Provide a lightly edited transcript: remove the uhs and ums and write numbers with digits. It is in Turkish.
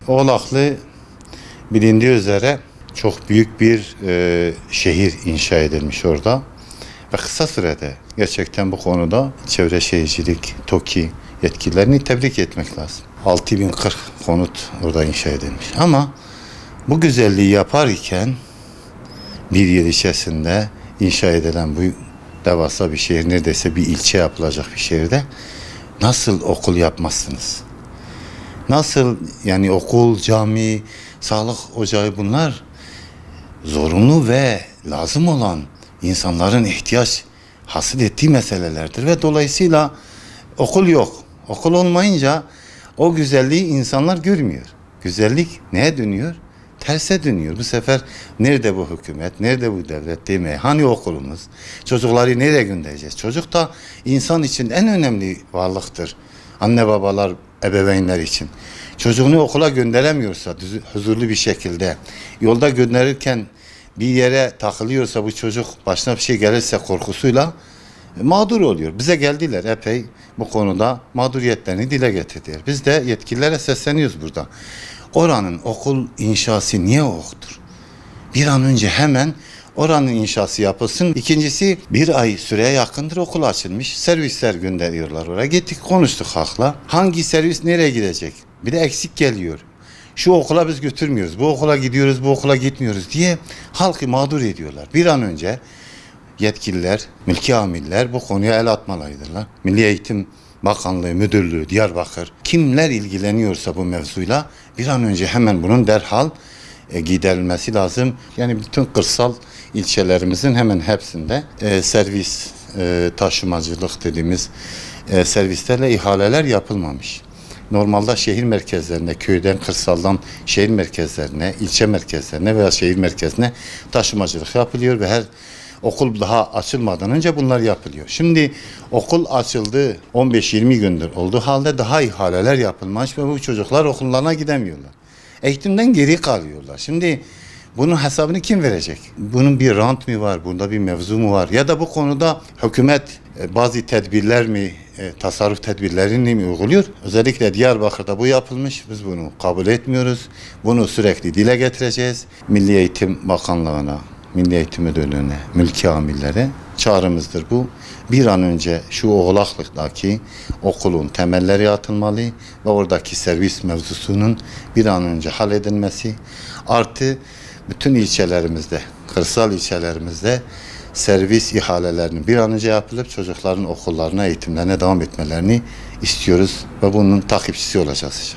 Oğlaklı bilindiği üzere çok büyük bir şehir inşa edilmiş orada ve kısa sürede gerçekten bu konuda Çevre Şehircilik, TOKİ yetkililerini tebrik etmek lazım. 6040 konut orada inşa edilmiş ama bu güzelliği yaparken bir yıl içerisinde inşa edilen bu devasa bir şehir, neredeyse bir ilçe yapılacak bir şehirde nasıl okul yapmazsınız? Nasıl yani okul, cami, sağlık ocağı bunlar zorunlu ve lazım olan insanların ihtiyaç hasıl ettiği meselelerdir ve dolayısıyla okul yok. Okul olmayınca o güzelliği insanlar görmüyor. Güzellik neye dönüyor? Terse dönüyor. Bu sefer nerede bu hükümet, nerede bu devlet demeye, hani okulumuz, çocukları nereye göndereceğiz? Çocuk da insan için en önemli varlıktır. Anne babalar, ebeveynler için. Çocuğunu okula gönderemiyorsa huzurlu bir şekilde, yolda gönderirken bir yere takılıyorsa bu çocuk başına bir şey gelirse korkusuyla mağdur oluyor. Bize geldiler epey bu konuda mağduriyetlerini dile getirdiler. Biz de yetkililere sesleniyoruz burada. Oranın okul inşası niye yoktur? Bir an önce hemen oranın inşası yapılsın. İkincisi, bir ay süreye yakındır okul açılmış. Servisler gönderiyorlar oraya. Gittik konuştuk halkla. Hangi servis nereye gidecek? Bir de eksik geliyor. Şu okula biz götürmüyoruz. Bu okula gidiyoruz, bu okula gitmiyoruz diye halkı mağdur ediyorlar. Bir an önce yetkililer, mülki amirler bu konuya el atmalıdırlar. Milli Eğitim Bakanlığı, Müdürlüğü, Diyarbakır kimler ilgileniyorsa bu mevzuyla bir an önce hemen bunun derhal giderilmesi lazım. Yani bütün kırsal ilçelerimizin hemen hepsinde servis, taşımacılık dediğimiz servislerle ihaleler yapılmamış. Normalde şehir merkezlerine, köyden, kırsaldan şehir merkezlerine, ilçe merkezlerine veya şehir merkezine taşımacılık yapılıyor ve her okul daha açılmadan önce bunlar yapılıyor. Şimdi okul açıldı 15-20 gündür olduğu halde daha ihaleler yapılmış ve bu çocuklar okullarına gidemiyorlar. Eğitimden geri kalıyorlar. Şimdi bunun hesabını kim verecek? Bunun bir rant mı var? Bunda bir mevzu mu var? Ya da bu konuda hükümet bazı tedbirler mi, tasarruf tedbirlerini mi uyguluyor? Özellikle Diyarbakır'da bu yapılmış. Biz bunu kabul etmiyoruz. Bunu sürekli dile getireceğiz. Milli Eğitim Bakanlığı'na, Milli Eğitim Müdürlüğü'ne, mülki amirlere çağrımızdır bu. Bir an önce şu Oğlaklık'taki okulun temelleri atılmalı ve oradaki servis mevzusunun bir an önce halledilmesi, artı bütün ilçelerimizde, kırsal ilçelerimizde servis ihalelerinin bir an önce yapılıp çocukların okullarına, eğitimlerine devam etmelerini istiyoruz ve bunun takipçisi olacağız.